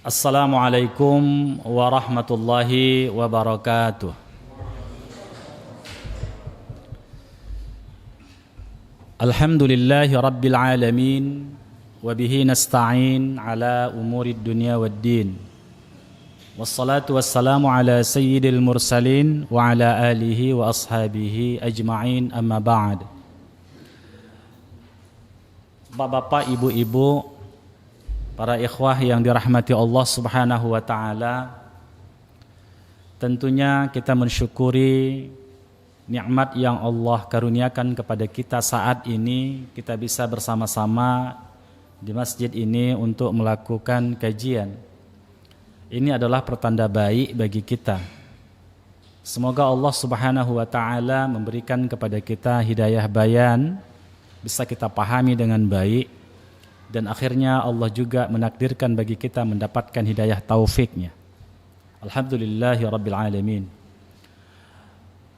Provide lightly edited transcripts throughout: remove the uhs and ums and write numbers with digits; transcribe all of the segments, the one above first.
Assalamualaikum warahmatullahi wabarakatuh. Alhamdulillahi rabbil alamin, wabihi nasta'in ala umurid dunya waddin. Wassalatu wassalamu ala sayyidil mursalin wa ala alihi wa ashabihi ajma'in, amma ba'd. Bapak-bapak, ibu-ibu, para ikhwah yang dirahmati Allah Subhanahu wa taala, tentunya kita mensyukuri nikmat yang Allah karuniakan kepada kita saat ini. Kita bisa bersama-sama di masjid ini untuk melakukan kajian. Ini adalah pertanda baik bagi kita. Semoga Allah Subhanahu wa taala memberikan kepada kita hidayah bayan, bisa kita pahami dengan baik, dan akhirnya Allah juga menakdirkan bagi kita mendapatkan hidayah taufiknya. Alhamdulillahi rabbil alamin.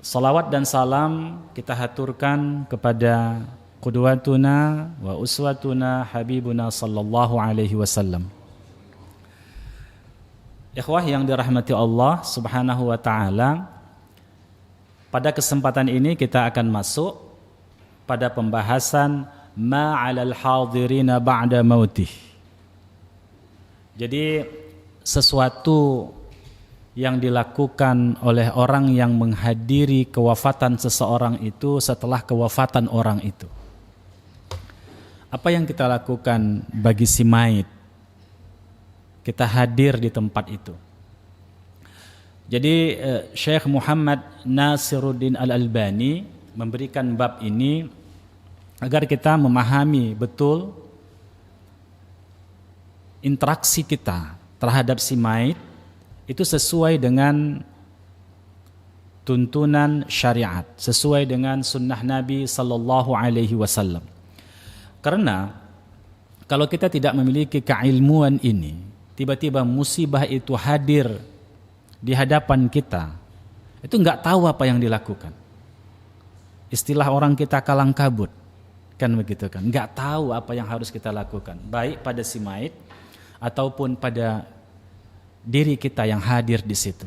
Salawat dan salam kita haturkan kepada qudwatuna wa uswatuna habibuna sallallahu alaihi wasallam. Ikhwah yang dirahmati Allah Subhanahu wa taala, pada kesempatan ini kita akan masuk pada pembahasan ma'alal hadirina ba'da mautih. Jadi sesuatu yang dilakukan oleh orang yang menghadiri kewafatan seseorang itu setelah kewafatan orang itu. Apa yang kita lakukan bagi si mayit? Kita hadir di tempat itu. Jadi Syekh Muhammad Nasiruddin Al-Albani memberikan bab ini agar kita memahami betul interaksi kita terhadap si mayit itu sesuai dengan tuntunan syariat, sesuai dengan sunnah Nabi sallallahu alaihi wasallam. Karena kalau kita tidak memiliki keilmuan ini, tiba-tiba musibah itu hadir di hadapan kita, itu enggak tahu apa yang dilakukan. Istilah orang kita kalang kabut. Kan begitu kan, nggak tahu apa yang harus kita lakukan, baik pada si mayit ataupun pada diri kita yang hadir di situ.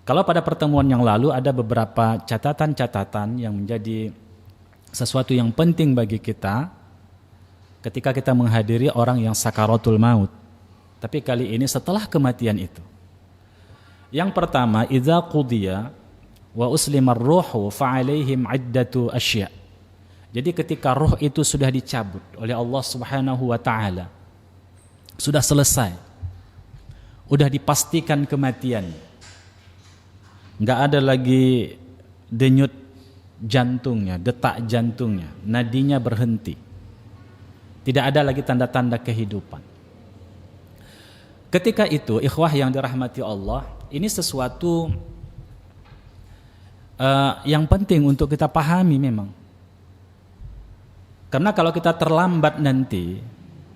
Kalau pada pertemuan yang lalu ada beberapa catatan-catatan yang menjadi sesuatu yang penting bagi kita ketika kita menghadiri orang yang sakaratul maut. Tapi kali ini setelah kematian itu. Yang pertama, idza qudiya wa uslimar ruhu fa alaihim iddatu asya'. Jadi ketika roh itu sudah dicabut oleh Allah Subhanahu wa taala, sudah selesai, sudah dipastikan kematian, nggak ada lagi denyut jantungnya, detak jantungnya, nadinya berhenti, tidak ada lagi tanda-tanda kehidupan. Ketika itu, ikhwah yang dirahmati Allah, ini sesuatu yang penting untuk kita pahami memang. Karena kalau kita terlambat nanti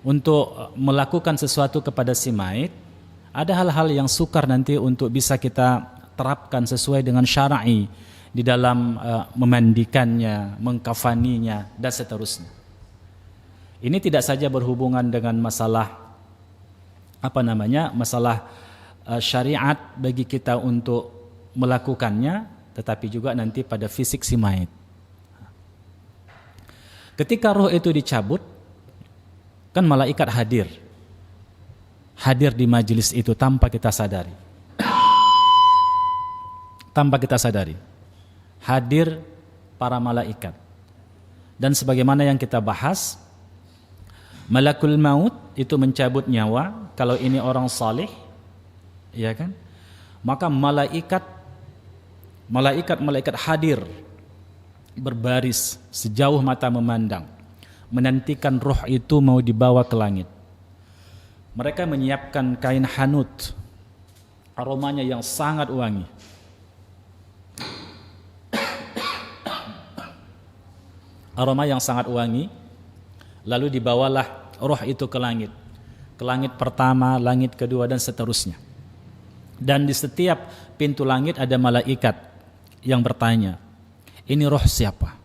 untuk melakukan sesuatu kepada si mayit, ada hal-hal yang sukar nanti untuk bisa kita terapkan sesuai dengan syar'i di dalam memandikannya, mengkafaninya, dan seterusnya. Ini tidak saja berhubungan dengan masalah masalah syariat bagi kita untuk melakukannya, tetapi juga nanti pada fisik si mayit. Ketika roh itu dicabut, kan malaikat hadir di majelis itu tanpa kita sadari. Tanpa kita sadari. Hadir para malaikat. Dan sebagaimana yang kita bahas, malakul maut itu mencabut nyawa. Kalau ini orang saleh, ya kan? Maka malaikat hadir, berbaris sejauh mata memandang, menantikan roh itu mau dibawa ke langit. Mereka menyiapkan kain hanut, aromanya yang sangat wangi. Aroma yang sangat wangi, lalu dibawalah roh itu ke langit. Ke langit pertama, langit kedua, dan seterusnya. Dan di setiap pintu langit ada malaikat yang bertanya, ini roh siapa?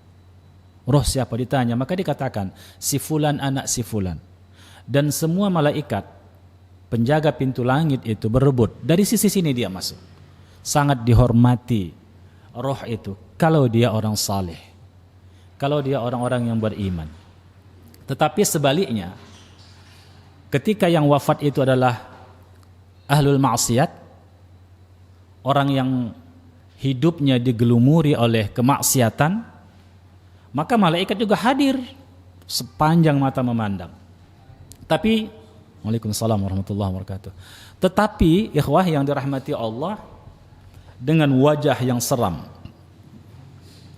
Roh siapa ditanya, maka dikatakan si fulan anak si fulan. Dan semua malaikat penjaga pintu langit itu berebut. Dari sisi sini dia masuk. Sangat dihormati roh itu kalau dia orang saleh, kalau dia orang-orang yang beriman. Tetapi sebaliknya, ketika yang wafat itu adalah ahlul maksiat, orang yang hidupnya digelumuri oleh kemaksiatan, maka malaikat juga hadir sepanjang mata memandang. Tapi Waalaikumsalam warahmatullahi wabarakatuh. Tetapi ikhwah yang dirahmati Allah, dengan wajah yang seram,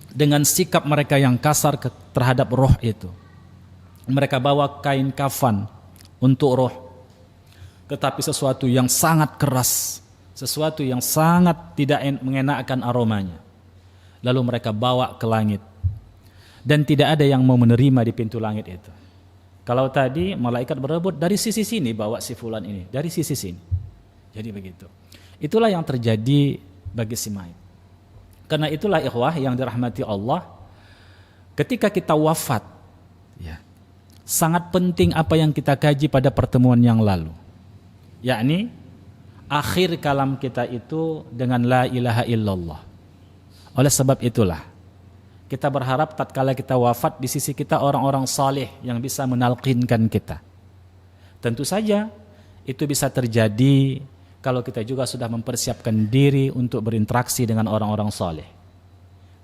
dengan sikap mereka yang kasar terhadap roh itu, mereka bawa kain kafan untuk roh, tetapi sesuatu yang sangat keras, sesuatu yang sangat tidak mengenakan aromanya. Lalu mereka bawa ke langit, dan tidak ada yang mau menerima di pintu langit itu. Kalau tadi malaikat berebut dari sisi sini, bawa si fulan ini dari sisi sini. Jadi begitu. Itulah yang terjadi bagi si mayit. Karena itulah ikhwah yang dirahmati Allah, ketika kita wafat, ya, sangat penting apa yang kita kaji pada pertemuan yang lalu, yakni akhir kalam kita itu dengan la ilaha illallah. Oleh sebab itulah kita berharap tatkala kita wafat, di sisi kita orang-orang saleh yang bisa menalkinkan kita. Tentu saja itu bisa terjadi kalau kita juga sudah mempersiapkan diri untuk berinteraksi dengan orang-orang saleh.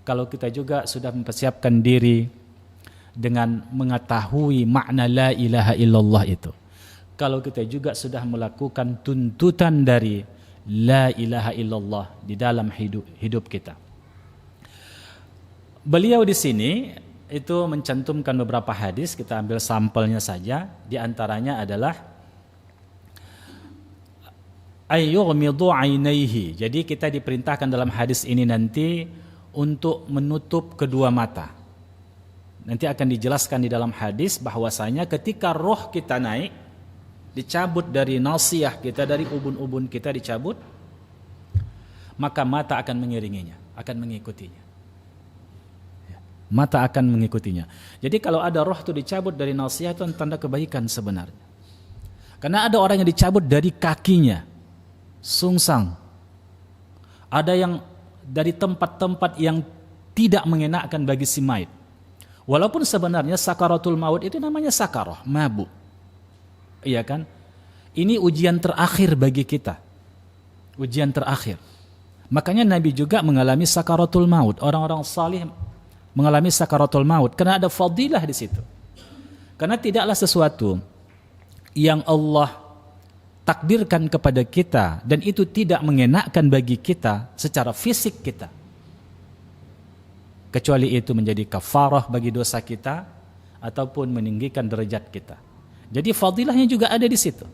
Kalau kita juga sudah mempersiapkan diri dengan mengetahui makna la ilaha illallah itu. Kalau kita juga sudah melakukan tuntutan dari la ilaha illallah di dalam hidup kita. Beliau di sini itu mencantumkan beberapa hadis, kita ambil sampelnya saja. Di antaranya adalah ayyughmidu ainaihi. Jadi kita diperintahkan dalam hadis ini nanti untuk menutup kedua mata. Nanti akan dijelaskan di dalam hadis bahwasanya ketika roh kita naik, dicabut dari nasiyah kita, dari ubun-ubun kita dicabut, maka mata akan mengiringinya, akan mengikutinya. Mata akan mengikutinya. Jadi kalau ada roh itu dicabut dari nasiyah, itu tanda kebaikan sebenarnya. Karena ada orang yang dicabut dari kakinya, sungsang. Ada yang dari tempat-tempat yang tidak mengenakkan bagi si mayit. Walaupun sebenarnya sakaratul maut itu namanya sakarah, mabuk. Iya kan? Ini ujian terakhir bagi kita. Ujian terakhir. Makanya Nabi juga mengalami sakaratul maut. Orang-orang salih mengalami sakaratul maut karena ada fadilah di situ. Karena tidaklah sesuatu yang Allah takdirkan kepada kita dan itu tidak mengenakkan bagi kita secara fisik kita, kecuali itu menjadi kafarah bagi dosa kita ataupun meninggikan derajat kita. Jadi fadilahnya juga ada di situ.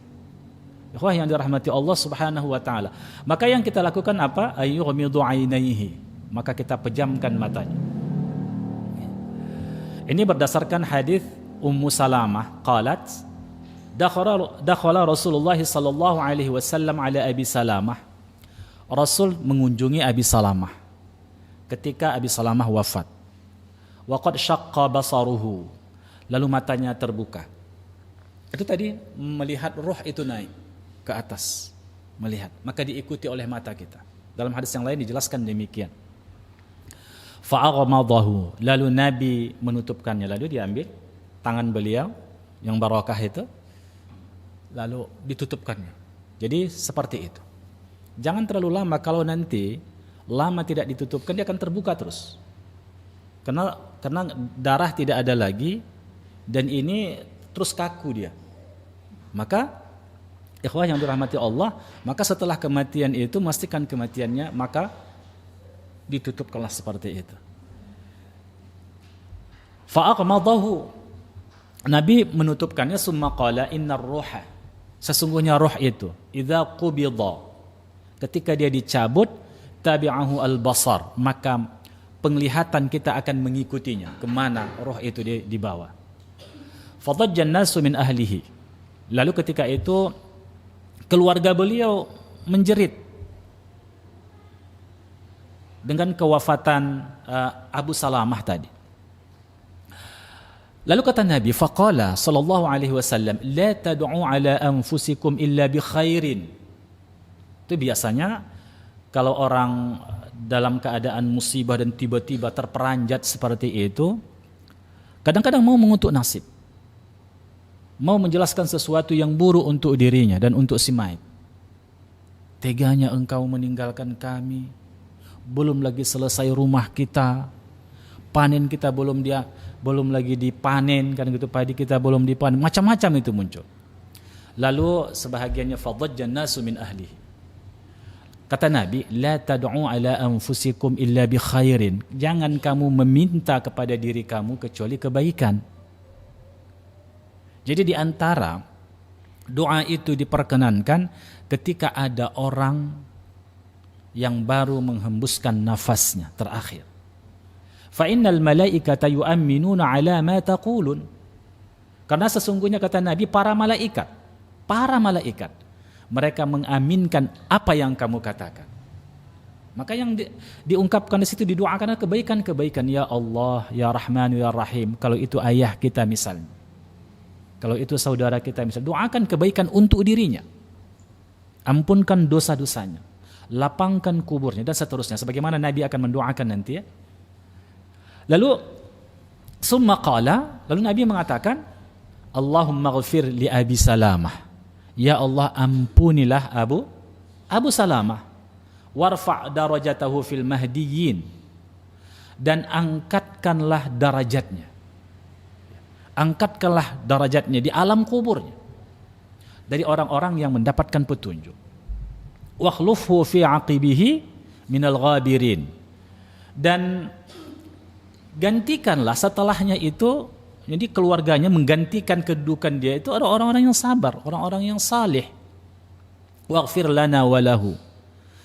Ikhwah yang dirahmati Allah Subhanahu wa taala. Maka yang kita lakukan apa? Ayyughmidu ainaihi. Maka kita pejamkan matanya. Ini berdasarkan hadis Ummu Salamah qalat dakhala Rasulullah sallallahu alaihi wasallam ala Abi Salamah. Rasul mengunjungi Abi Salamah ketika Abi Salamah wafat. Wa qad syaqqa basaruhu. Lalu matanya terbuka. Itu tadi melihat roh itu naik ke atas, melihat, maka diikuti oleh mata kita. Dalam hadis yang lain dijelaskan demikian. Fa'aghmadahu, lalu Nabi menutupkannya, lalu diambil tangan beliau yang barakah itu, lalu ditutupkannya. Jadi seperti itu. Jangan terlalu lama, kalau nanti lama tidak ditutupkan dia akan terbuka terus. Karena darah tidak ada lagi dan ini terus kaku dia. Maka ikhwah yang dirahmati Allah, maka setelah kematian itu memastikan kematiannya, maka ditutupkanlah seperti itu. Fa'aqmadahu, Nabi menutupkannya, summa qala innar ruha, sesungguhnya roh itu idza qubida, ketika dia dicabut, tabi'ahu al-basar, maka penglihatan kita akan mengikutinya kemana roh itu dibawa. Fadajjan nasu min ahlihi, lalu ketika itu keluarga beliau menjerit dengan kewafatan Abu Salamah tadi. Lalu kata Nabi, faqala sallallahu alaihi wasallam, la tad'u ala anfusikum illa bi khairin. Itu biasanya kalau orang dalam keadaan musibah dan tiba-tiba terperanjat seperti itu, kadang-kadang mau mengutuk nasib. Mau menjelaskan sesuatu yang buruk untuk dirinya dan untuk si mayit. Teganya engkau meninggalkan kami. Belum lagi selesai rumah kita. Panen kita belum lagi dipanen, kan gitu, padi kita belum dipanen, macam-macam itu muncul. Lalu sebahagiannya fadajjan nasu min ahlihi. Kata Nabi, la tad'u ala anfusikum illa bi khairin. Jangan kamu meminta kepada diri kamu kecuali kebaikan. Jadi di antara doa itu diperkenankan ketika ada orang yang baru menghembuskan nafasnya terakhir. Fa innal malaikata yu'minuna ala ma taqulun. Karena sesungguhnya kata Nabi, para malaikat mereka mengaminkan apa yang kamu katakan. Maka yang diungkapkan di situ, didoakan kebaikan-kebaikan. Ya Allah, ya Rahman, ya Rahim. Kalau itu ayah kita misalnya, kalau itu saudara kita misalnya, doakan kebaikan untuk dirinya. Ampunkan dosa-dosanya, lapangkan kuburnya, dan seterusnya. Sebagaimana Nabi akan mendoakan nanti ya. Lalu summa qala, lalu Nabi mengatakan, Allahumma ghafir li Abi Salamah. Ya Allah, ampunilah Abu Salamah. Warfa' darajatahu fil mahdiyyin. Dan angkatkanlah darajatnya. Angkatkanlah darajatnya di alam kuburnya. Dari orang-orang yang mendapatkan petunjuk. Wakhlufhu fi aqibihi minal ghabirin. Dan gantikanlah setelahnya itu, jadi keluarganya menggantikan kedudukan dia itu ada orang-orang yang sabar, orang-orang yang saleh. Waghfir lana walahu.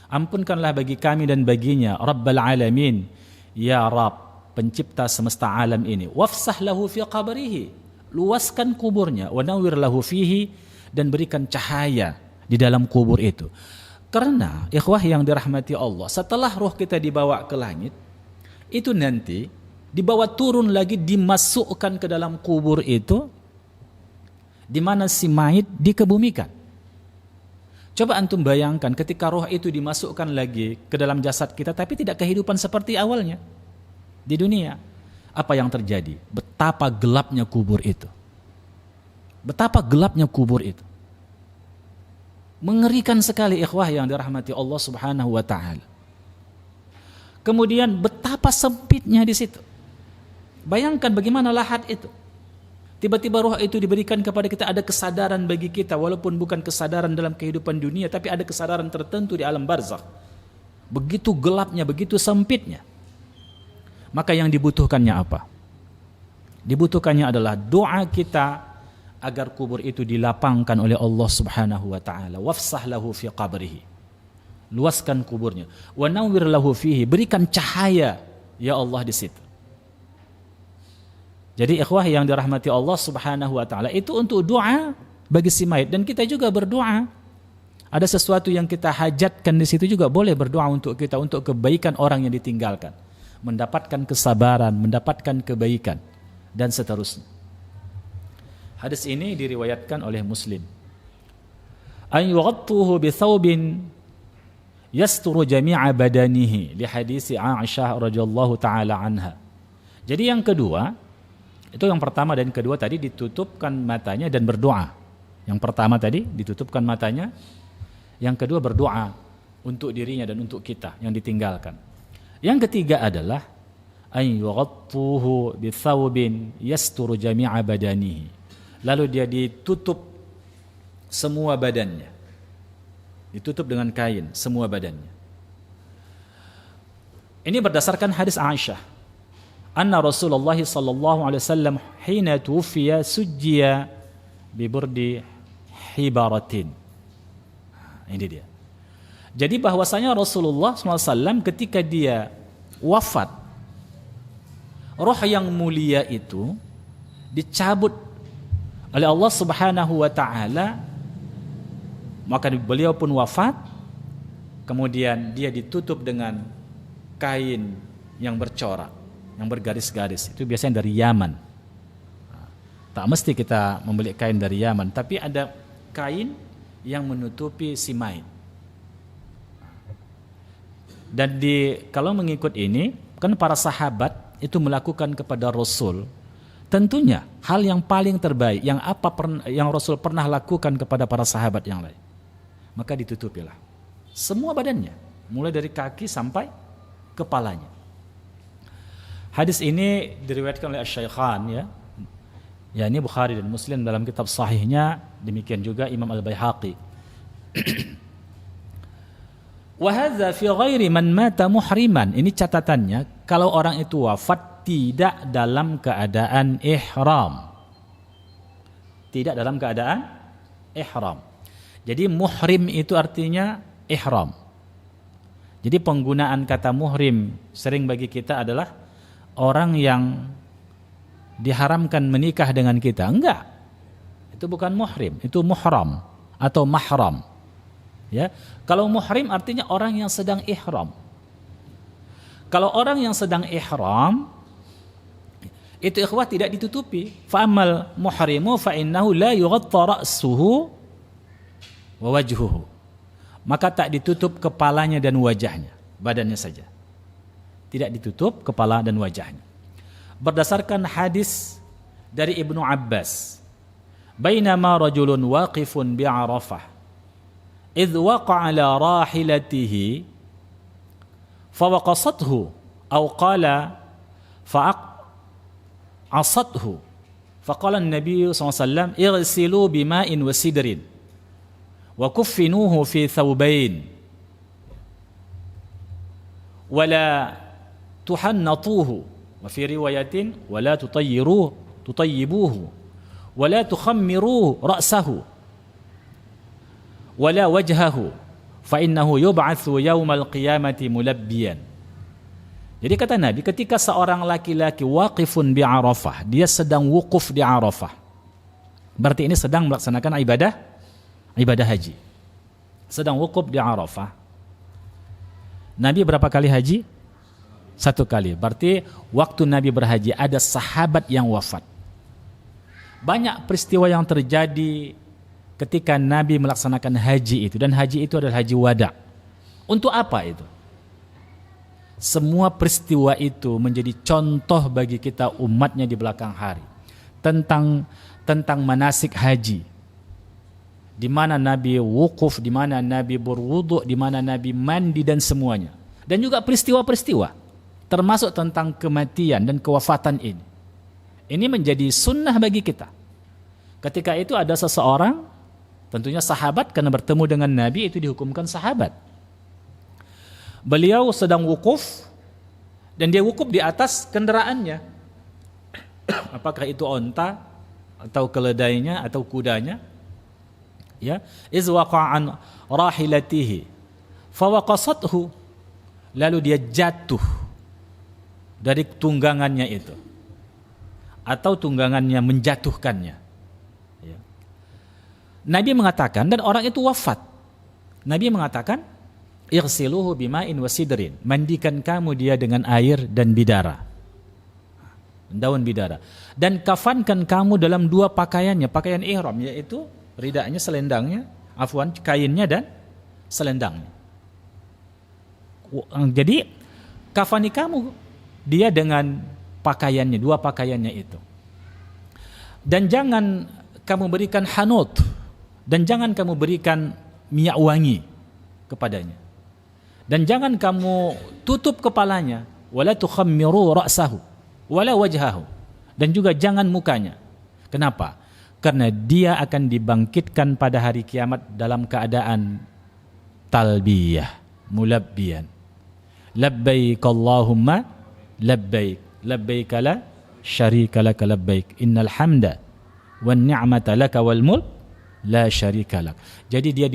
Ampunkanlah bagi kami dan baginya, Rabbal alamin, ya Rabb, pencipta semesta alam ini. Wafsah lahu fi qabrihi, luaskan kuburnya, wa nawwir lahu fihi, dan berikan cahaya di dalam kubur itu. Karena ikhwah yang dirahmati Allah, setelah roh kita dibawa ke langit, itu nanti dibawa turun lagi, dimasukkan ke dalam kubur itu, di mana si mayit dikebumikan. Coba antum bayangkan ketika roh itu dimasukkan lagi ke dalam jasad kita, tapi tidak kehidupan seperti awalnya di dunia. Apa yang terjadi? Betapa gelapnya kubur itu. Betapa gelapnya kubur itu. Mengerikan sekali ikhwah yang dirahmati Allah Subhanahu wa taala. Kemudian betapa sempitnya di situ. Bayangkan bagaimana lahat itu. Tiba-tiba roh itu diberikan kepada kita, ada kesadaran bagi kita, walaupun bukan kesadaran dalam kehidupan dunia, tapi ada kesadaran tertentu di alam barzakh. Begitu gelapnya, begitu sempitnya. Maka yang dibutuhkannya apa? Dibutuhkannya adalah doa kita agar kubur itu dilapangkan oleh Allah Subhanahu wa taala. Wafsah lahu fi qabrihi. Luaskan kuburnya. Wa nawwir lahu fihi, berikan cahaya ya Allah di situ. Jadi ikhwah yang dirahmati Allah Subhanahu wa taala, itu untuk doa bagi si mayit, dan kita juga berdoa. Ada sesuatu yang kita hajatkan di situ juga boleh berdoa untuk kita, untuk kebaikan orang yang ditinggalkan, mendapatkan kesabaran, mendapatkan kebaikan, dan seterusnya. Hadis ini diriwayatkan oleh Muslim. An yughattuhu bi thawbin yasturu jami'a badanihi, li hadis Aisyah radhiyallahu taala anha. Jadi yang kedua, itu yang pertama dan kedua tadi ditutupkan matanya dan berdoa. Yang pertama tadi ditutupkan matanya, yang kedua berdoa untuk dirinya dan untuk kita yang ditinggalkan. Yang ketiga adalah an yughattuhu bi thawbin yasturu jami'a badanihi. Lalu dia ditutup semua badannya. Ditutup dengan kain semua badannya. Ini berdasarkan hadis Aisyah. Anna Rasulullah sallallahu alaihi wasallam hina tuwfiya sujjiya bi burdi hibaratin. Ini dia. Jadi bahwasanya Rasulullah SAW ketika dia wafat, roh yang mulia itu dicabut oleh Allah Subhanahu wa taala, maka beliau pun wafat, kemudian dia ditutup dengan kain yang bercorak, yang bergaris-garis. Itu biasanya dari Yaman. Tak mesti kita membeli kain dari Yaman, tapi ada kain yang menutupi simain. Dan kalau mengikut ini, kan para sahabat itu melakukan kepada Rasul tentunya hal yang paling terbaik yang Rasul pernah lakukan kepada para sahabat yang lain. Maka ditutupilah semua badannya, mulai dari kaki sampai kepalanya. Hadis ini diriwayatkan oleh Asy-Syaikhan ya ini Bukhari dan Muslim dalam kitab sahihnya, demikian juga Imam Al-Baihaqi. Wa hadza fi ghairi man mata muhriman. Ini catatannya, kalau orang itu wafat tidak dalam keadaan ihram. Tidak dalam keadaan ihram. Jadi muhrim itu artinya ihram. Jadi penggunaan kata muhrim sering bagi kita adalah orang yang diharamkan menikah dengan kita. Enggak. Itu bukan muhrim, itu muhram atau mahram. Ya. Kalau muhrim artinya orang yang sedang ihram. Kalau orang yang sedang ihram itu ikhwah tidak ditutupi. Fa'amal muhrimu fa'innahu la yughatta ra'suhu wa wajhuhu. Maka tak ditutup kepalanya dan wajahnya, badannya saja. Tidak ditutup kepala dan wajahnya. Berdasarkan hadis dari Ibnu Abbas, bainama rajulun waqifun bi'arafah idh waqa'a ala rahilatihi fawaqasathu aw qala fa'asathu faqala an-nabiy sallallahu alaihi wasallam ighsilu bima'in wa sidrin wa kuffinuhu fi thawbain wala tuhannatuhu wa fi riwayatin wala tutayyibuhu wala tukhammiru ra'sahu wala wajhahu fa innahu yub'atsu yaumal qiyamati mulabbiyan. Jadi kata Nabi, ketika seorang laki-laki waqifun bi Arafah, dia sedang wukuf di Arafah, berarti ini sedang melaksanakan ibadah haji, sedang wukuf di Arafah. Nabi berapa kali haji? 1 kali. Berarti waktu Nabi berhaji ada sahabat yang wafat. Banyak peristiwa yang terjadi ketika Nabi melaksanakan haji itu, dan haji itu adalah haji wada. Untuk apa itu? Semua peristiwa itu menjadi contoh bagi kita umatnya di belakang hari tentang manasik haji, di mana Nabi wukuf, di mana Nabi berwudu, di mana Nabi mandi dan semuanya. Dan juga peristiwa-peristiwa termasuk tentang kematian dan kewafatan ini. Ini menjadi sunnah bagi kita. Ketika itu ada seseorang, tentunya sahabat, karena bertemu dengan Nabi itu dihukumkan sahabat. Beliau sedang wukuf dan dia wukuf di atas kendaraannya. Apakah itu onta atau keledainya atau kudanya? Ya, iz waqa'an rahilatihi fawaqasathu, lalu dia jatuh dari tunggangannya itu, atau tunggangannya menjatuhkannya. Ya. Nabi mengatakan, dan orang itu wafat. Nabi mengatakan, ighsiluhu bima'in wa sidrin, mandikan kamu dia dengan air dan bidara, daun bidara, dan kafankan kamu dalam 2 pakaiannya, pakaian ihram, yaitu ridanya, selendangnya, kainnya dan selendangnya. Jadi kafani kamu dia dengan pakaiannya, 2 pakaiannya itu. Dan jangan kamu berikan hanut, dan jangan kamu berikan minyak wangi kepadanya. Dan jangan kamu tutup kepalanya, wala tukhammiru ra'sahu wala wajhahu, dan juga jangan mukanya. Kenapa? Karena dia akan dibangkitkan pada hari kiamat dalam keadaan talbiyah, mulabbiyan. Labbaik Allahumma labbaik, labbaik la syarika laka labbaik, innal hamda wan ni'mata laka wal mulk la syarika lak. Jadi dia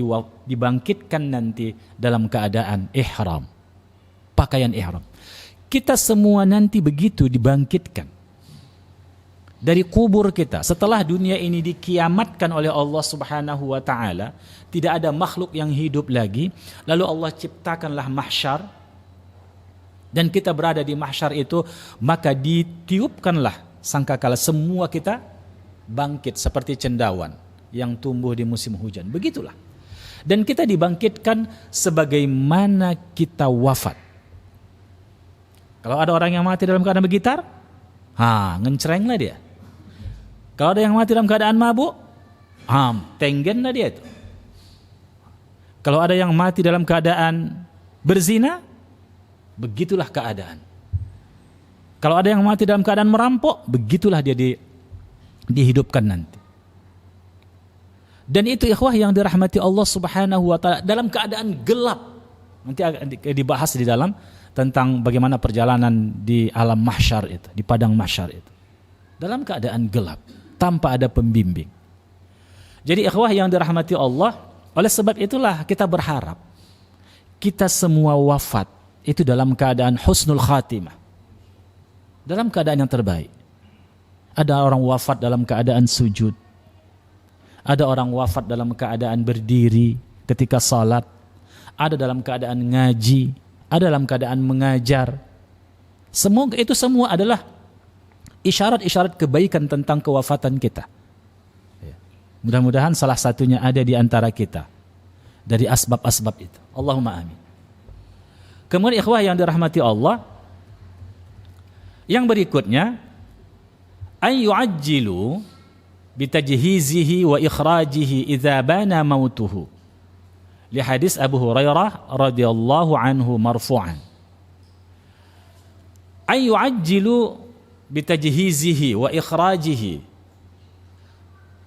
dibangkitkan nanti dalam keadaan ihram, pakaian ihram. Kita semua nanti begitu dibangkitkan dari kubur kita. Setelah dunia ini dikiamatkan oleh Allah Subhanahu wa taala, tidak ada makhluk yang hidup lagi, lalu Allah ciptakanlah mahsyar, dan kita berada di mahsyar itu, maka ditiupkanlah sangkakala semua kita bangkit seperti cendawan yang tumbuh di musim hujan. Begitulah. Dan kita dibangkitkan sebagaimana kita wafat. Kalau ada orang yang mati dalam keadaan bergitar, ngencrenglah dia. Kalau ada yang mati dalam keadaan mabuk, tenggenlah dia itu. Kalau ada yang mati dalam keadaan berzina, begitulah keadaan. Kalau ada yang mati dalam keadaan merampok, begitulah dia dihidupkan nanti. Dan itu ikhwah yang dirahmati Allah Subhanahu wa taala dalam keadaan gelap. Nanti dibahas di dalam tentang bagaimana perjalanan di alam mahsyar itu, di padang mahsyar itu. Dalam keadaan gelap, tanpa ada pembimbing. Jadi ikhwah yang dirahmati Allah, oleh sebab itulah kita berharap kita semua wafat itu dalam keadaan husnul khatimah. Dalam keadaan yang terbaik. Ada orang wafat dalam keadaan sujud. Ada orang wafat dalam keadaan berdiri ketika salat. Ada dalam keadaan ngaji. Ada dalam keadaan mengajar. Semoga itu semua adalah isyarat-isyarat kebaikan tentang kewafatan kita. Mudah-mudahan salah satunya ada di antara kita. Dari asbab-asbab itu. Allahumma amin. Kemudian ikhwah yang dirahmati Allah, yang berikutnya, ay yu'ajjilu bitajhizihi wa ikhrajihi idza bana mautuhu. Li hadis Abu Hurairah radhiyallahu anhu marfu'an. Ay yu'ajjilu bitajhizihi wa ikhrajihi.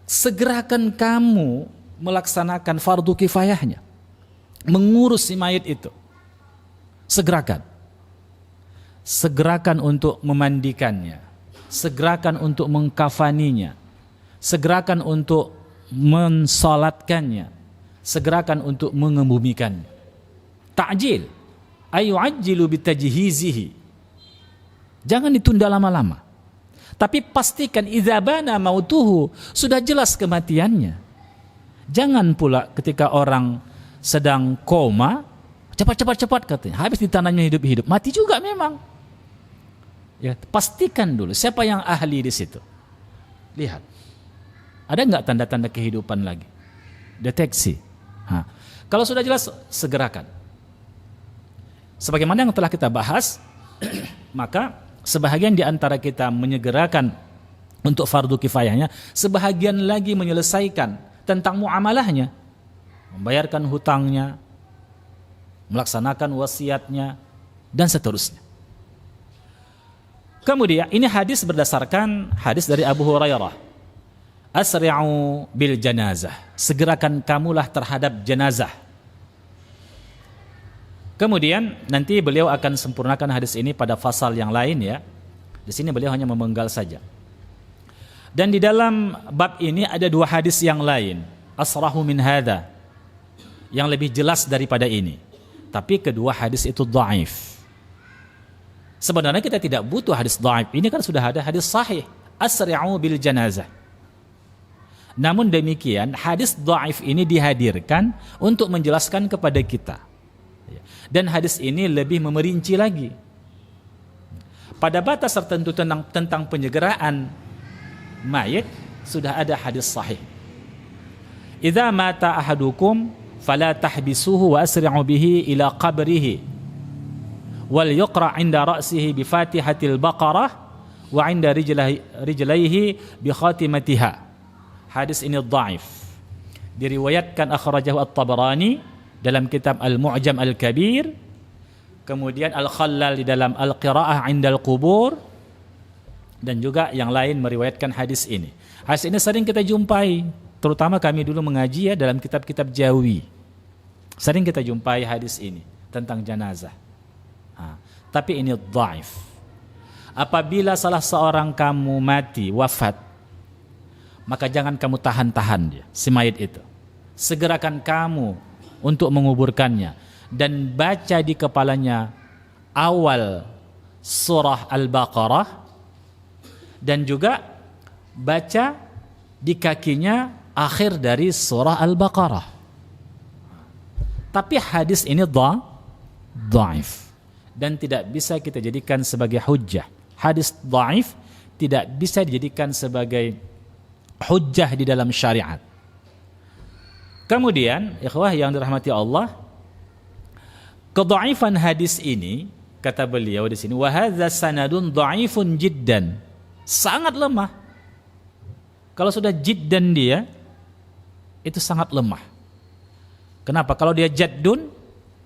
Segerakan kamu melaksanakan fardu kifayahnya, mengurus si mayit itu. Segerakan untuk memandikannya, segerakan untuk mengkafaninya, segerakan untuk mensalatkannya, segerakan untuk mengebumikannya. Ta'jil, ayu'ajjilu bitajhizihi. Jangan ditunda lama-lama. Tapi pastikan idza bana mautuhu, sudah jelas kematiannya. Jangan pula ketika orang sedang koma, cepat katanya, habis ditanamnya hidup-hidup, mati juga memang. Ya, pastikan dulu siapa yang ahli di situ. Lihat, ada nggak tanda-tanda kehidupan lagi? Deteksi. Kalau sudah jelas, segerakan. Sebagaimana yang telah kita bahas, maka sebahagian di antara kita menyegerakan untuk fardu kifayahnya, sebahagian lagi menyelesaikan tentang muamalahnya, membayarkan hutangnya, melaksanakan wasiatnya, dan seterusnya. Kemudian ini hadis berdasarkan hadis dari Abu Hurairah. Asri'u bil janazah. Segerakan kamulah terhadap jenazah. Kemudian nanti beliau akan sempurnakan hadis ini pada fasal yang lain ya. Di sini beliau hanya memenggal saja. Dan di dalam bab ini ada dua hadis yang lain. Asrahu min hadha. Yang lebih jelas daripada ini. Tapi kedua hadis itu dhaif. Sebenarnya kita tidak butuh hadis dhaif. Ini kan sudah ada hadis sahih. Asri'u bil janazah. Namun demikian hadis dhaif ini dihadirkan untuk menjelaskan kepada kita. Dan hadis ini lebih memerinci lagi. Pada batas tertentu tentang penyegeraan mayit sudah ada hadis sahih. Idza mata ahadukum fala tahbisuhu wa asri'u bihi ila qabrihi. Wal yuqra' 'inda ra'sihi bi Fatihatil Baqarah wa 'inda rijlaihi bi khatimatiha. Hadis ini dhaif. Diriwayatkan akhrajahu At-Tabarani dalam kitab Al-Mu'jam Al-Kabir, kemudian Al-Khallal di dalam Al-Qira'ah 'inda al-Qubur, dan juga yang lain meriwayatkan hadis ini. Hadis ini sering kita jumpai, terutama kami dulu mengaji ya dalam kitab-kitab Jawi. Sering kita jumpai hadis ini tentang jenazah. Tapi ini dhaif. Apabila salah seorang kamu mati, wafat, maka jangan kamu tahan-tahan dia, si mayit itu. Segerakan kamu untuk menguburkannya dan baca di kepalanya awal surah Al-Baqarah dan juga baca di kakinya akhir dari surah Al-Baqarah. Tapi hadis ini dhaif dan tidak bisa kita jadikan sebagai hujjah. Hadis dhaif tidak bisa dijadikan sebagai hujjah di dalam syariat. Kemudian, ikhwah yang dirahmati Allah, kedhaifan hadis ini, kata beliau di sini, wa hadza sanadun dhaifun jiddan. Sangat lemah. Kalau sudah jiddan dia, itu sangat lemah. Kenapa? Kalau dia jaddun,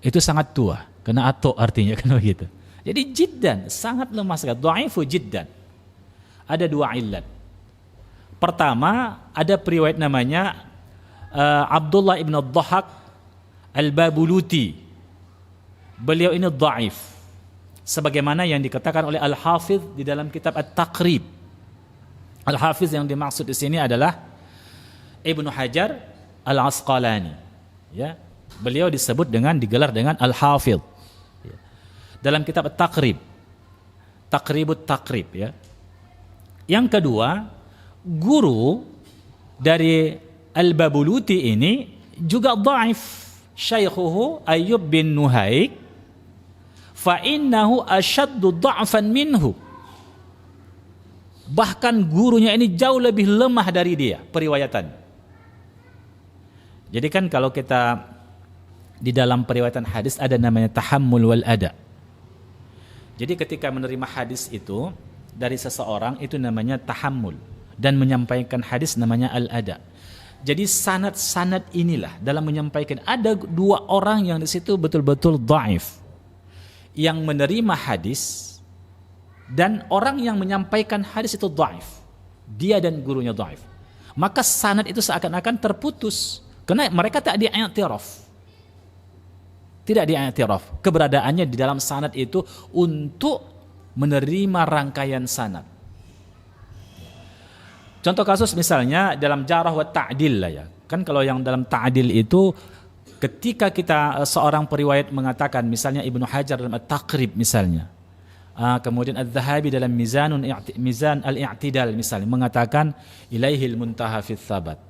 itu sangat tua. Kena ato artinya, kan begitu. Jadi jiddan, sangat lemah sekali. Dhaifu jiddan. Ada dua illat. Pertama, ada periwayat namanya Abdullah ibn Dhahak al-Babuluti. Beliau ini dhaif. Sebagaimana yang dikatakan oleh Al-Hafidh di dalam kitab At-Taqrib. Al-Hafidh yang dimaksud di sini adalah Ibnu Hajar Al-Asqalani. Ya, beliau digelar dengan Al-Hafidh. Ya. Dalam kitab At-Taqrib. Taqribut Taqrib, ya. Yang kedua, guru dari Al-Babuluti ini juga dhaif. Syaikhuhu Ayyub bin Nuhaik fa innahu ashaddu dha'fan minhu. Bahkan gurunya ini jauh lebih lemah dari dia periwayatan. Jadi kan kalau kita di dalam periwayatan hadis ada namanya tahammul wal ada. Jadi ketika menerima hadis itu dari seseorang itu namanya tahammul, dan menyampaikan hadis namanya al-ada. Jadi sanad-sanad inilah dalam menyampaikan, ada dua orang yang di situ betul-betul dhaif, yang menerima hadis dan orang yang menyampaikan hadis itu dhaif. Dia dan gurunya dhaif. Maka sanad itu seakan-akan terputus karena mereka tak diiktiraf. Tidak diiktiraf keberadaannya di dalam sanad itu untuk menerima rangkaian sanad. Contoh kasus misalnya dalam jarah wa ta'dil lah ya. Kan kalau yang dalam ta'dil itu ketika kita seorang periwayat mengatakan misalnya Ibnu Hajar dalam At-Taqrib misalnya. Kemudian Adz-Dzahabi dalam Mizan al-I'tidal misalnya mengatakan ilaihil muntaha fits tsabat.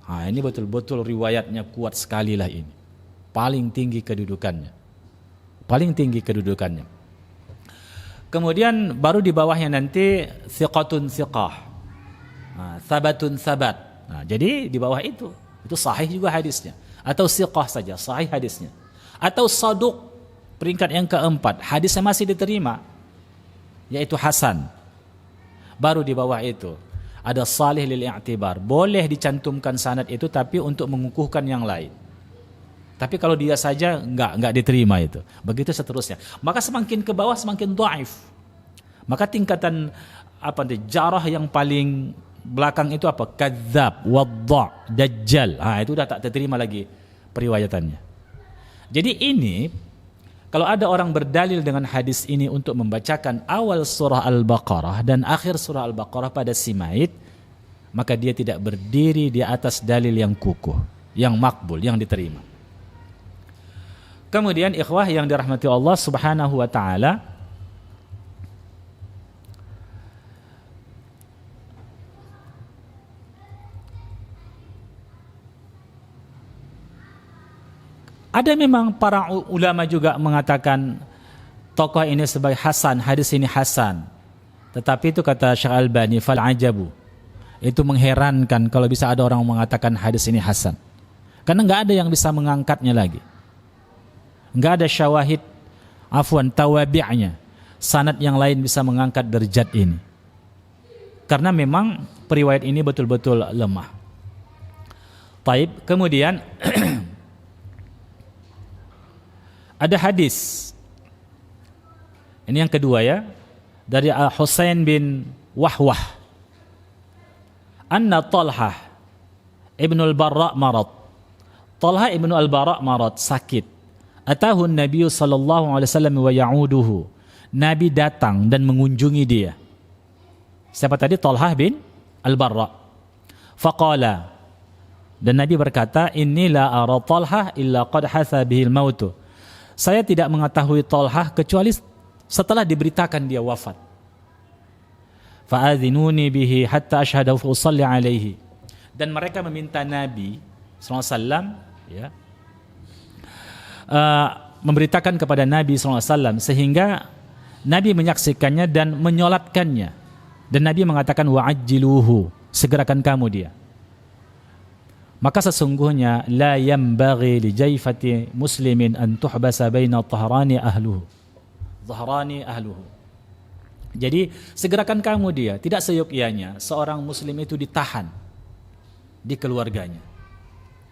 Ini betul-betul riwayatnya kuat sekali lah ini. Paling tinggi kedudukannya. Paling tinggi kedudukannya. Kemudian baru di bawahnya nanti thiqatun thiqah. Sabatun sabat. Jadi di bawah itu sahih juga hadisnya. Atau thiqah saja, sahih hadisnya. Atau saduq, peringkat yang keempat, hadisnya masih diterima, yaitu hasan. Baru di bawah itu ada salih lil i'tibar. Boleh dicantumkan sanad itu tapi untuk mengukuhkan yang lain. Tapi kalau dia saja enggak diterima itu. Begitu seterusnya. Maka semakin ke bawah semakin dhaif. Maka tingkatan jarah yang paling belakang itu apa? Kadzdzab, wadda', dajjal. Itu udah tak terima lagi periwayatannya. Jadi ini kalau ada orang berdalil dengan hadis ini untuk membacakan awal surah Al-Baqarah dan akhir surah Al-Baqarah pada simaid, maka dia tidak berdiri di atas dalil yang kukuh, yang makbul, yang diterima. Kemudian ikhwah yang dirahmati Allah Subhanahu wa taala, ada memang para ulama juga mengatakan tokoh ini sebagai hasan, hadis ini hasan. Tetapi itu kata Syekh Albani, fal ajabu. Itu mengherankan kalau bisa ada orang mengatakan hadis ini hasan. Karena enggak ada yang bisa mengangkatnya lagi. Enggak ada syawahid, tawabi'nya. Sanad yang lain bisa mengangkat derajat ini. Karena memang periwayat ini betul-betul lemah. Taib, kemudian ada hadis. Ini yang kedua ya, dari Husain bin Wahwah. Anna Talhah ibn al-Barra' marad. Talhah ibn al-Barra' marad, sakit. Atahu Nabi sallallahu alaihi wasallam wa ya'uduhu. Nabi datang dan mengunjungi dia. Siapa tadi? Talhah bin al-Barra'. Faqala, dan Nabi berkata, inni la ara Talhah illa qad hatha bihil mautu. Saya tidak mengetahui Talhah kecuali setelah diberitakan dia wafat. Fa'adhinuni bihi hatta ashhadu fa usalli alaihi. Dan mereka meminta Nabi sallallahu alaihi wasallam ya, memberitakan kepada Nabi sallallahu alaihi wasallam sehingga Nabi menyaksikannya dan menyolatkannya. Dan Nabi mengatakan wa'ajjiluhu, segerakan kamu dia. Maka sesungguhnya la yanbaghi li jaifati muslimin an tuhbasa baina dhahrani ahluhu. Dhahrani ahluhu. Jadi segerakan kamu dia, tidak seyogyanya seorang muslim itu ditahan di keluarganya.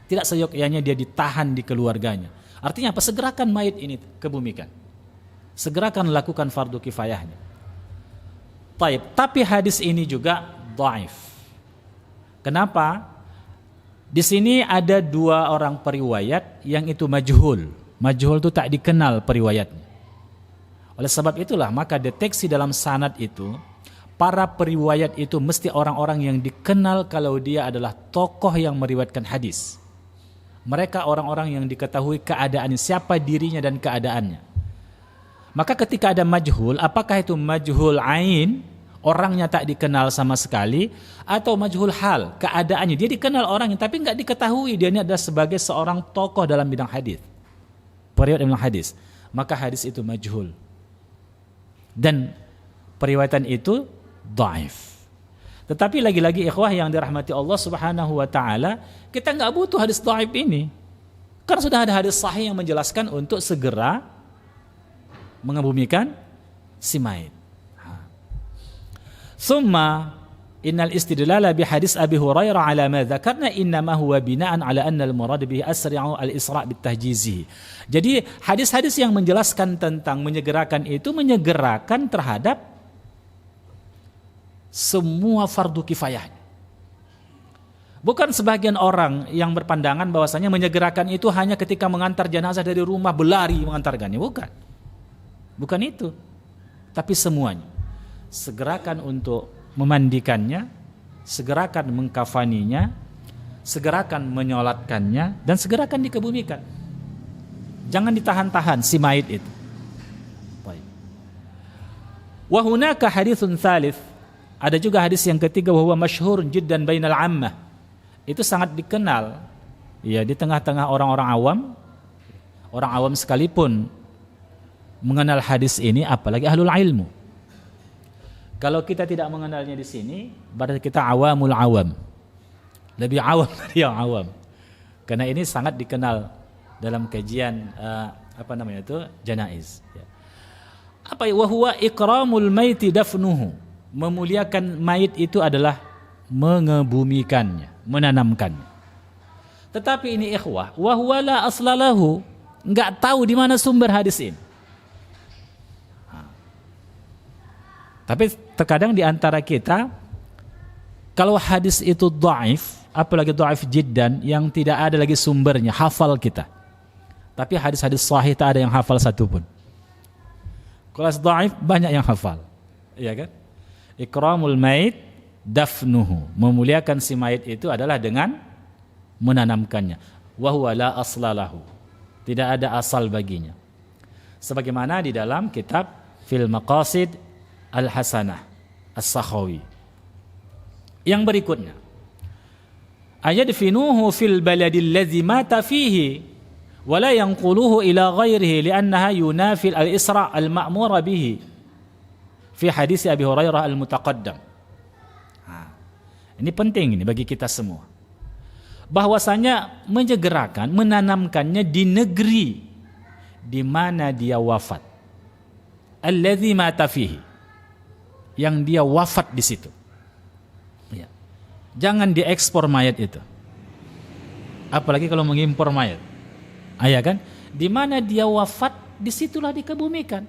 Tidak seyogyanya dia ditahan di keluarganya. Artinya apa? Segerakan mayit ini kebumikan. Segerakan lakukan fardu kifayahnya. Tapi hadis ini juga dhaif. Kenapa? Di sini ada dua orang periwayat yang itu majhul. Majhul itu tak dikenal periwayatnya. Oleh sebab itulah maka deteksi dalam sanad itu, para periwayat itu mesti orang-orang yang dikenal kalau dia adalah tokoh yang meriwayatkan hadis. Mereka orang-orang yang diketahui keadaannya, siapa dirinya dan keadaannya. Maka ketika ada majhul, apakah itu majhul ain, orangnya tak dikenal sama sekali, atau majhul hal, keadaannya dia dikenal orangnya tapi enggak diketahui dia ini adalah sebagai seorang tokoh dalam bidang hadis, periwayat dalam hadis, maka hadis itu majhul dan periwayatan itu dhaif. Tetapi lagi-lagi ikhwah yang dirahmati Allah Subhanahu wa taala, kita enggak butuh hadis dhaif ini. Karena sudah ada hadis sahih yang menjelaskan untuk segera mengebumikan si mayit. Thumma innal istidlala bi hadis Abi Hurairah ala ma dzakarna innama huwa bina'an ala anna al-murad bihi asri'u al-isra' bitahjizihi. Jadi hadis-hadis yang menjelaskan tentang menyegerakan itu menyegerakan terhadap semua fardu kifayah. Bukan sebagian orang yang berpandangan bahwasanya menyegerakan itu hanya ketika mengantar jenazah dari rumah berlari mengantarkannya, bukan. Bukan itu. Tapi semuanya. Segerakan untuk memandikannya, segerakan mengkafaninya, segerakan menyolatkannya, dan segerakan dikebumikan. Jangan ditahan-tahan si mayit itu. Wa hunaka haditsun tsalits. Ada juga hadis yang ketiga, wa huwa masyhurun jiddan bainal ammah. Itu sangat dikenal ya di tengah-tengah orang-orang awam. Orang awam sekalipun mengenal hadis ini, apalagi ahlul ilmu. Kalau kita tidak mengenalnya di sini, berarti kita awamul awam. Lebih awam dari yang awam. Karena ini sangat dikenal dalam kajian janaiz. Apa wa huwa ikramul maiti dafnuhu. Memuliakan mayit itu adalah mengebumikannya, menanamkannya. Tetapi ini ikhwah, wa huwa la aslalahu. Enggak tahu di mana sumber hadis ini. Tapi terkadang di antara kita, kalau hadis itu dhaif, apalagi dhaif jiddan, yang tidak ada lagi sumbernya, hafal kita. Tapi hadis-hadis sahih tak ada yang hafal satupun. Kalau dhaif banyak yang hafal, iya kan? Ikramul mait dafnuhu, memuliakan si mayit itu adalah dengan menanamkannya. Wa huwa la aslalahu, tidak ada asal baginya. Sebagaimana di dalam kitab Fil Maqasid Al-Hasanah As-Sakhawi. Yang berikutnya, ayadfinuhu fil baladil ladzi mata fihi wa la yanquluhu ila ghairihi li'annaha yunafi al-isra' al-ma'mura bihi fi hadis Abi Hurairah al-mutaqaddam. Ini penting ini bagi kita semua. Bahwasanya menyegerakan, menanamkannya di negeri di mana dia wafat. Alladzi mata fihi, yang dia wafat di situ. Ya. Jangan diekspor mayat itu. Apalagi kalau mengimpor mayat. Ya kan? Di mana dia wafat, disitulah dikebumikan.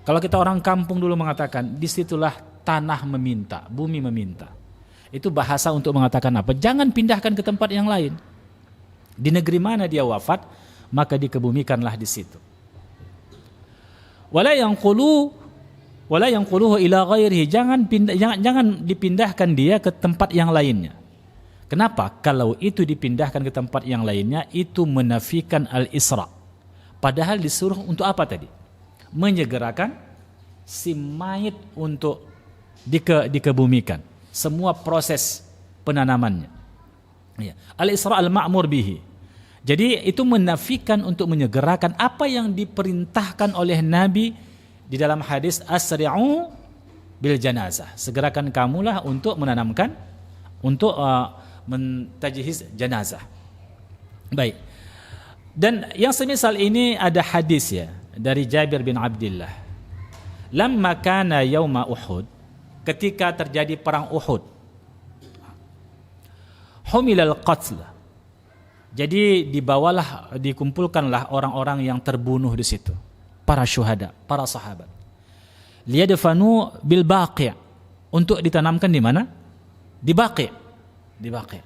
Kalau kita orang kampung dulu mengatakan, disitulah tanah meminta, bumi meminta. Itu bahasa untuk mengatakan apa? Jangan pindahkan ke tempat yang lain. Di negeri mana dia wafat, maka dikebumikanlah di situ. Wala yanquluhu ila ghairihi, jangan dipindahkan dia ke tempat yang lainnya. Kenapa? Kalau itu dipindahkan ke tempat yang lainnya, itu menafikan al-isra. Padahal disuruh untuk apa tadi? Menyegerakan si mayit untuk dikebumikan. Semua proses penanamannya. Ya. Al-isra al-ma'mur bihi. Jadi itu menafikan untuk menyegerakan apa yang diperintahkan oleh Nabi di dalam hadis asri'u bil janazah. Segerakan kamulah untuk menanamkan, untuk mentajhiz janazah. Baik. Dan yang semisal ini ada hadis ya dari Jabir bin Abdullah. Lamma kana yauma Uhud, ketika terjadi perang Uhud, humilal qatl. Jadi dikumpulkanlah orang-orang yang terbunuh di situ, para syuhada, para sahabat. Liyadfanu bil baqi', untuk ditanamkan di mana? Di Baqi'. Di Baqi'.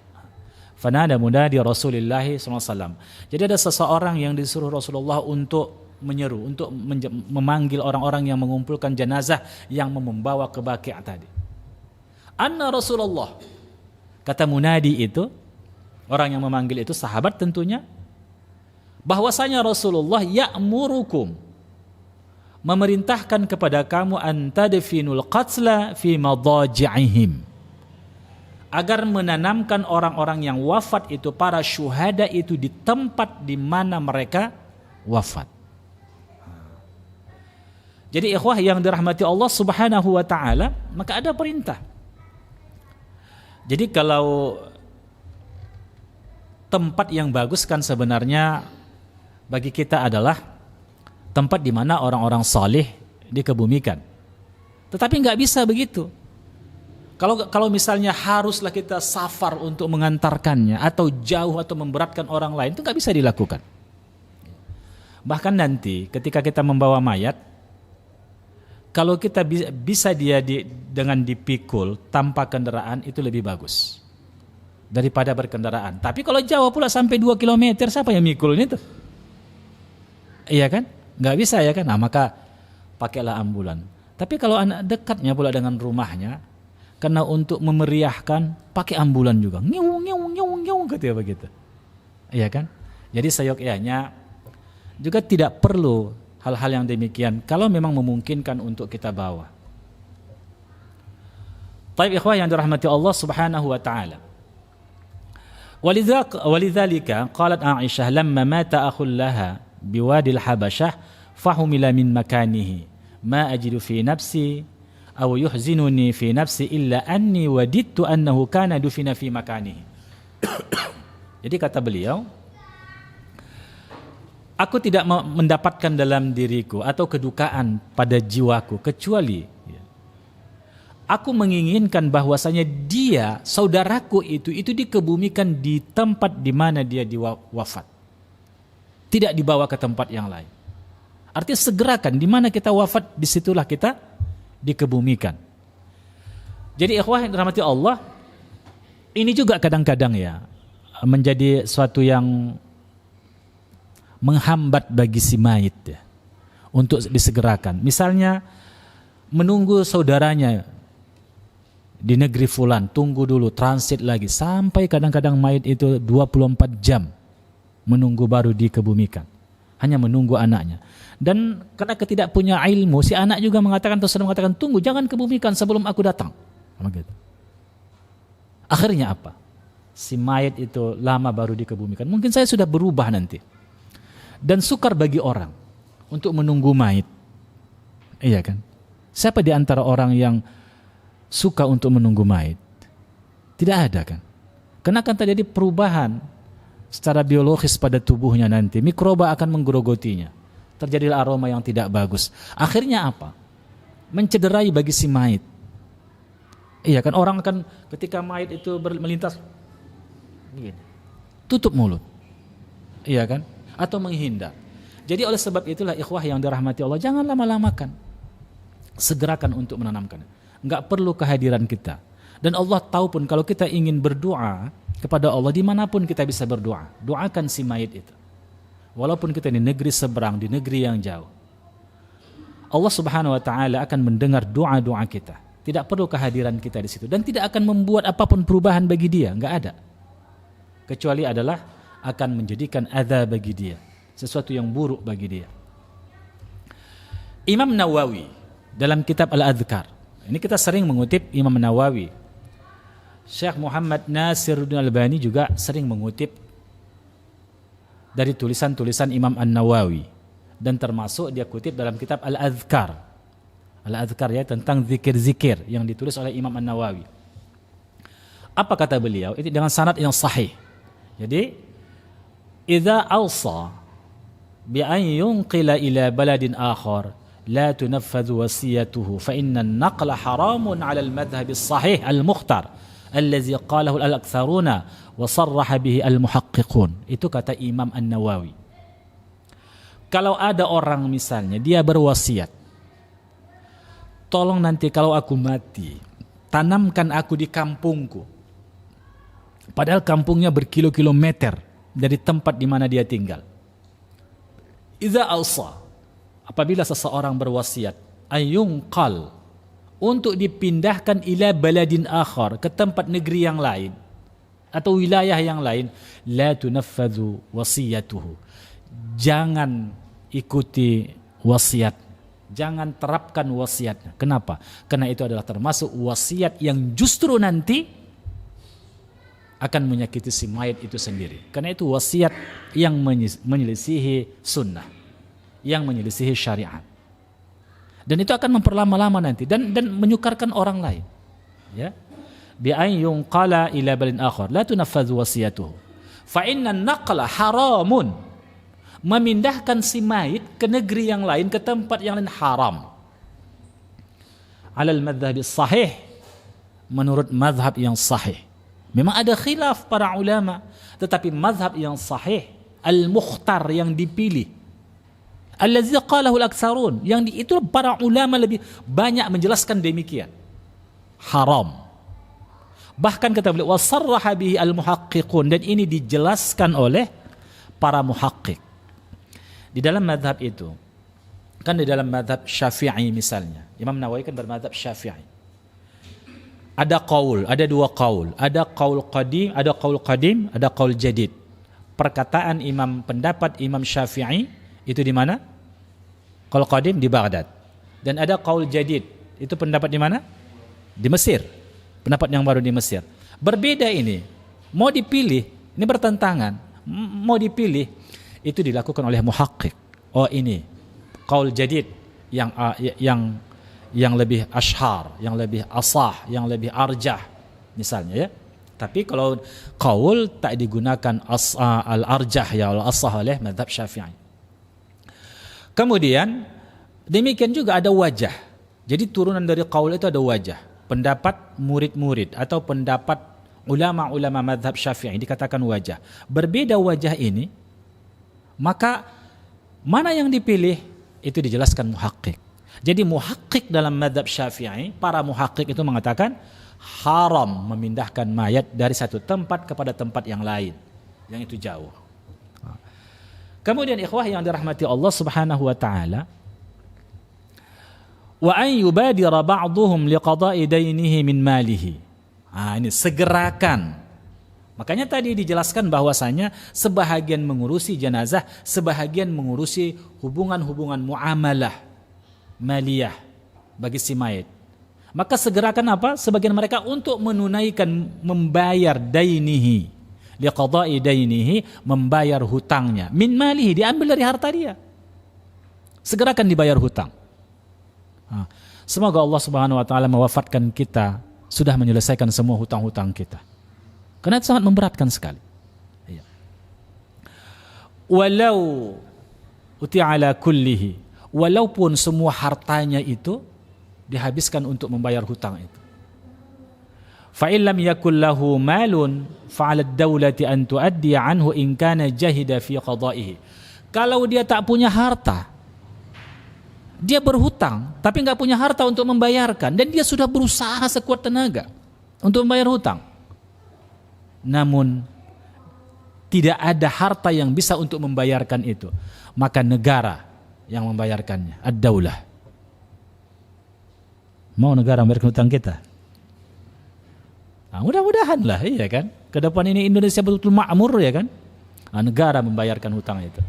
Fanada munadi Rasulullah SAW. Jadi ada seseorang yang disuruh Rasulullah untuk menyeru, untuk memanggil orang-orang yang mengumpulkan jenazah yang membawa ke Baqi' tadi. Anna Rasulullah, kata munadi itu, orang yang memanggil itu sahabat tentunya, bahwasanya Rasulullah ya'murukum, memerintahkan kepada kamu antadfinul qatla fi madaji'ihim, agar menanamkan orang-orang yang wafat itu, para syuhada itu, di tempat di mana mereka wafat. Jadi ikhwah yang dirahmati Allah Subhanahu wa taala, maka ada perintah. Jadi kalau tempat yang bagus kan sebenarnya bagi kita adalah tempat di mana orang-orang saleh dikebumikan. Tetapi nggak bisa begitu. Kalau misalnya haruslah kita safar untuk mengantarkannya, atau jauh atau memberatkan orang lain, itu nggak bisa dilakukan. Bahkan nanti ketika kita membawa mayat, kalau kita bisa dengan dipikul tanpa kendaraan, itu lebih bagus daripada berkendaraan. Tapi kalau jauh pula sampai 2 km, siapa yang mikul itu? Iya kan? Nggak bisa ya kan? Nah, maka pakailah ambulan. Tapi kalau anak dekatnya pula dengan rumahnya, karena untuk memeriahkan, pakai ambulan juga. Ngiung, ngiung, ngiung, ngiung, katanya begitu. Iya kan? Jadi seyogyanya juga tidak perlu hal-hal yang demikian kalau memang memungkinkan untuk kita bawa. Baik ikhwah yang dirahmati Allah Subhanahu wa taala. Walidzalika qalat Aisyah lamma mata akhul laha biwadil Habasyah fahumila min makanihi ma ajidu fi nafsi aw yuhzinuni fi nafsi illa anni wadidtu annahu kana dufina fi makanihi. Jadi kata beliau, aku tidak mendapatkan dalam diriku atau kedukaan pada jiwaku kecuali aku menginginkan bahwasanya dia, saudaraku itu dikebumikan di tempat di mana dia wafat. Tidak dibawa ke tempat yang lain. Artinya segerakan di mana kita wafat, disitulah kita dikebumikan. Jadi ikhwah yang dirahmati Allah, ini juga kadang-kadang ya menjadi suatu yang menghambat bagi si mayit ya, untuk disegerakan. Misalnya menunggu saudaranya di negeri fulan, tunggu dulu, transit lagi, sampai kadang-kadang mayit itu 24 jam menunggu baru dikebumikan, hanya menunggu anaknya. Dan karena ketidakpunya ilmu, si anak juga mengatakan, atau sedang mengatakan, tunggu, jangan kebumikan sebelum aku datang. Begitu. Akhirnya apa? Si mayit itu lama baru dikebumikan. Mungkin saya sudah berubah nanti. Dan sukar bagi orang untuk menunggu mayit. Iya kan? Siapa di antara orang yang suka untuk menunggu mayit? Tidak ada kan? Karena akan terjadi perubahan secara biologis pada tubuhnya nanti. Mikroba akan menggerogotinya. Terjadilah aroma yang tidak bagus. Akhirnya apa? Mencederai bagi si mayit. Iya kan? Orang akan ketika mayit itu melintas, tutup mulut. Iya kan? Atau menghindar. Jadi oleh sebab itulah ikhwah yang dirahmati Allah, jangan lama-lamakan. Segerakan untuk menanamkan. Enggak perlu kehadiran kita. Dan Allah tahu pun kalau kita ingin berdoa kepada Allah, dimanapun kita bisa berdoa. Doakan si mayit itu. Walaupun kita di negeri seberang, di negeri yang jauh. Allah Subhanahu wa taala akan mendengar doa-doa kita. Tidak perlu kehadiran kita di situ, dan tidak akan membuat apapun perubahan bagi dia, enggak ada. Kecuali adalah akan menjadikan adza bagi dia, sesuatu yang buruk bagi dia. Imam Nawawi dalam kitab Al-Adhkar, ini kita sering mengutip Imam Nawawi. Syekh Muhammad Nasiruddin Albani juga sering mengutip dari tulisan-tulisan Imam An-Nawawi, dan termasuk dia kutip dalam kitab Al-Adhkar. Al-Adhkar ya, tentang zikir-zikir yang ditulis oleh Imam An-Nawawi. Apa kata beliau? Itu dengan sanad yang sahih. Jadi, idza awsa bi an yunqila ila baladin akhar la tunaffadhu wasiyatuhu fa inna an-naqla haramun 'ala al-madhhab as-sahih al-mukhtar allazi qalahu al-aktharuna wa sarraha bihi al-muhaqqiqun. Itu kata Imam An-Nawawi. Kalau ada orang misalnya dia berwasiat, tolong nanti kalau aku mati, tanamkan aku di kampungku. Padahal kampungnya berkilo-kilometer dari tempat di mana dia tinggal. Idza awsa, apabila seseorang berwasiat, ayunqal, untuk dipindahkan ila baladin akhar, ke tempat negeri yang lain atau wilayah yang lain, la tunaffadhu wasiyatuhu. Jangan ikuti wasiat. Jangan terapkan wasiatnya. Kenapa? Karena itu adalah termasuk wasiat yang justru nanti akan menyakiti si mayat itu sendiri. Karena itu wasiat yang menyelisihi sunnah, yang menyelisihi syariat. Dan itu akan memperlama-lama nanti dan menyukarkan orang lain. Ya. Bi an yunqala ila balin akhar la tunaffadhu wasiyatuhu. Fa inna an-naqla haramun. Memindahkan si mayit ke negeri yang lain, ke tempat yang lain haram. Alal madhhab sahih, menurut madhab yang sahih. Memang ada khilaf para ulama, tetapi madhab yang sahih, al-mukhtar, yang dipilih, allazi qalahu al-aktsarun, yang itu para ulama lebih banyak menjelaskan demikian, haram. Bahkan kata beliau wasarraha bihi al-muhaqqiqun, dan ini dijelaskan oleh para muhaqqiq. Di dalam madhab itu, kan di dalam madhab Syafi'i misalnya, Imam Nawawi kan bermadhab Syafi'i. Ada qaul, ada dua qaul, ada qaul qadim, ada qaul jadid. Perkataan pendapat Imam Syafi'i itu di mana? Qaul qadim di Baghdad. Dan ada qaul jadid, itu pendapat di mana? Di Mesir. Pendapat yang baru di Mesir. Berbeda ini, mau dipilih, ini bertentangan. Mau dipilih, itu dilakukan oleh muhaqqiq. Oh, ini qaul jadid yang lebih ashar, yang lebih asah, yang lebih arjah misalnya ya. Tapi kalau qaul tak digunakan al-arjah ya al-asah oleh mazhab Syafi'i. Kemudian demikian juga ada wajah. Jadi turunan dari qaul itu ada wajah. Pendapat murid-murid atau pendapat ulama-ulama mazhab Syafi'i dikatakan wajah. Berbeda wajah ini, maka mana yang dipilih itu dijelaskan muhaqqiq. Jadi muhaqqiq dalam mazhab Syafi'i, para muhaqqiq itu mengatakan haram memindahkan mayat dari satu tempat kepada tempat yang lain, yang itu jauh. Kemudian ikhwah yang dirahmati Allah Subhanahu wa taala, wa an yubadira ba'dhum liqada'i dainihi min malihi. Ini segerakan. Makanya tadi dijelaskan bahwasanya sebahagian mengurusi jenazah, sebahagian mengurusi hubungan-hubungan muamalah maliyah bagi si mayit. Maka segerakan apa? Sebagian mereka untuk menunaikan, membayar dainihi, liqada'i dainihi, membayar hutangnya. Min malihi, diambil dari harta dia. Segerakan dibayar hutang. Semoga Allah Subhanahu wa taala mewafatkan kita sudah menyelesaikan semua hutang-hutang kita. Karena itu sangat memberatkan sekali. Walau uti'ala kullihi, walaupun semua hartanya itu dihabiskan untuk membayar hutang itu. Fa in lam yakul lahu malun fa 'ala ad-dawlati an tuaddi anhu in kana jahida fi qada'ihi. Kalau dia tak punya harta, dia berhutang tapi enggak punya harta untuk membayarkan, dan dia sudah berusaha sekuat tenaga untuk membayar hutang, namun tidak ada harta yang bisa untuk membayarkan itu, maka negara yang membayarkannya, ad-daulah. Mau negara membayarkan hutang kita? Mudah-mudahan lah, iya kan? Ke depan ini Indonesia betul-betul makmur ya kan? Negara membayarkan hutang itu.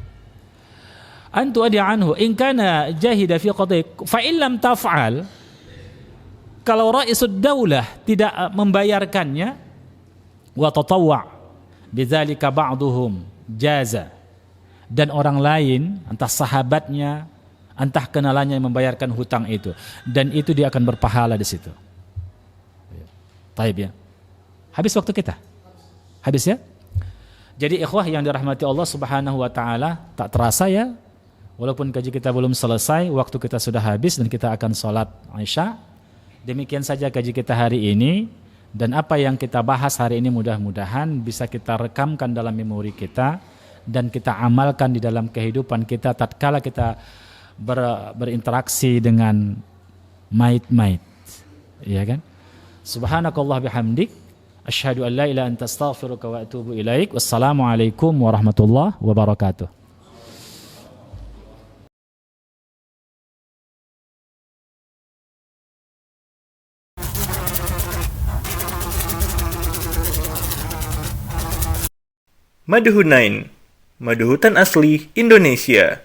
Antu adi anhu in kana jahida fi qadaik fa in lam taf'al, kalau raisud daulah tidak membayarkannya, wa tatawwa' bidzalika ba'duhum jaza, dan orang lain entah sahabatnya entah kenalannya yang membayarkan hutang itu, dan itu dia akan berpahala di situ. Taib ya. Habis waktu kita. Habis ya. Jadi ikhwah yang dirahmati Allah Subhanahu wa taala, tak terasa ya, walaupun kaji kita belum selesai, waktu kita sudah habis dan kita akan sholat Isya. Demikian saja kaji kita hari ini, dan apa yang kita bahas hari ini mudah-mudahan bisa kita rekamkan dalam memori kita dan kita amalkan di dalam kehidupan kita tatkala kita berinteraksi dengan mayit-mayit. Ya kan? Subhanakallah bihamdik, asyhadu an la ilaha illa anta astaghfiruka wa atubu ilaik. Wassalamualaikum warahmatullahi wabarakatuh. Madu Hunain, madu hutan asli Indonesia.